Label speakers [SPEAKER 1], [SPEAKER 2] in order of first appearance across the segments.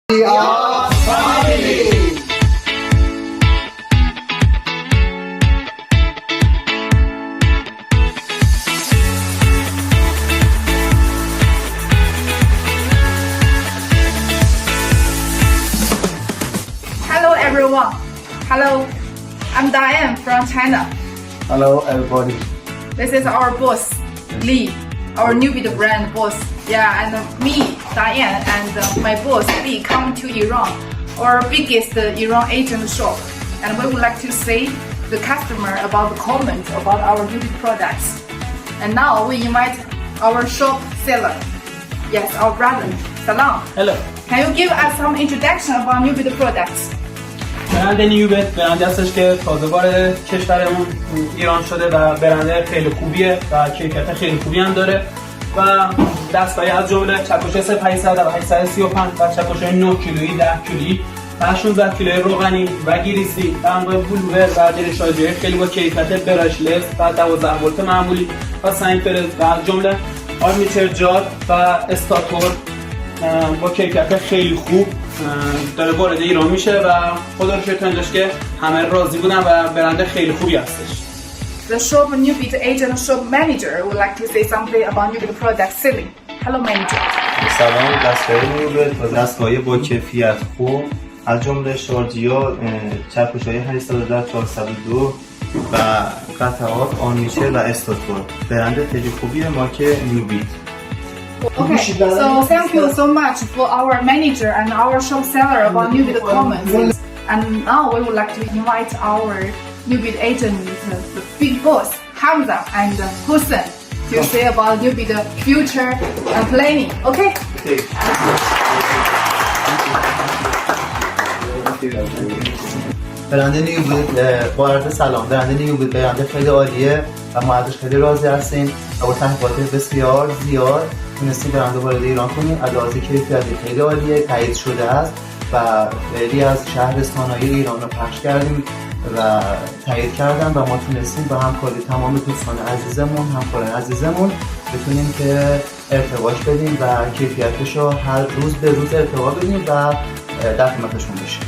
[SPEAKER 1] We are family.
[SPEAKER 2] Hello everyone. Hello. I'm Diane from China.
[SPEAKER 1] Hello everybody.
[SPEAKER 2] This is our boss, Lee, our Newbit brand boss. Yeah, and me, Diane, and my boss, Lee, come to Iran, our biggest Iran agent shop. And we would like to say the customer about the comment about our Newbit products. And now we invite our shop seller. Yes, our brother, Salam.
[SPEAKER 3] Hello.
[SPEAKER 2] Can you give us some introduction about Newbit products?
[SPEAKER 3] برند نیوبت برندی هستش که تازه وارد کشورمون ایران شده و برند خیلی خوبیه و کیفیت خیلی خوبی هم داره و دستگاهی از جمله چکش 500 و 835 و چکش 9 کیلویی 10 کیلویی و 16 کیلویی روغنی و گریسی و انواع بلوور و دریشاژهای خیلی با کیفیت براشلس و 12 ولت معمولی و سنگ فرز و از جمله آرمیچر جار و استاتور با کیفیت خیلی خوب داره وارد ایران میشه و خدا رو شکر اینجاش که همه راضی بودن و برند خیلی خوبی هستش.
[SPEAKER 2] The shop Newbit agent shop manager would like to say something about Newbit product selling. Hello manager.
[SPEAKER 4] سلام. دستگاه نیوبت و دستگاه با کیفیت خوب از جمله شارژیا، چکش‌های 810 402 و قطعات آرمیچر و استاتور برند خیلی خوبیه مارک نیوبیت.
[SPEAKER 2] Okay, so thank you so much for our manager and our shop seller about Newbit comments. And now we would like to invite our Newbit agent, the big boss, Hamza and Hussein, to say about Newbit future planning. Okay?
[SPEAKER 4] برند نیوبیت با عرض سلام. برند نیوبیت برند خیلی عالیه و ما ازش خیلی راضی هستیم و با تحقیقات بسیار زیاد تونستیم برند وارد ایران کنیم. از لحاظ کیفیتی خیلی عالیه، تایید شده است و خیلی از شهرستان‌های ایران رو پخش کردیم و تایید کردن و ما تونستیم با همکاری تمام دوستان عزیزمون، همکاران عزیزمون بتونیم که ارتقاش بدیم و کیفیتش رو هر روز به روز ارتقا بدیم و در خدمتشون باشیم.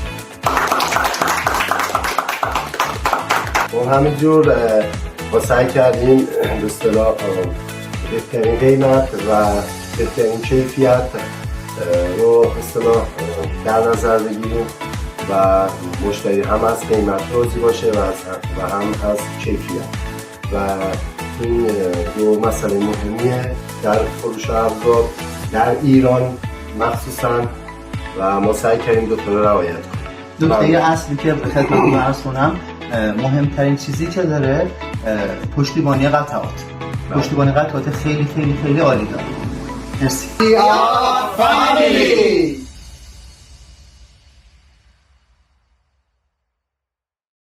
[SPEAKER 1] ما همینجور ما سعی کردیم به اصطلاح بهترین قیمت و بهترین کیفیت رو به اصطلاح در نظر بگیریم و مشتری هم از قیمت راضی باشه و هم از کیفیت و این دو مسئله مهمیه در فروش ابزار در ایران مخصوصا و ما سعی کردیم دو تا رو رعایت کنیم.
[SPEAKER 4] نکته اصلی که خدمتتون عرض کنم، مهمترین چیزی که داره پشتیبانی قطعات. پشتیبانی قطعات خیلی خیلی خیلی عالی داره. مرسی.
[SPEAKER 1] We are family.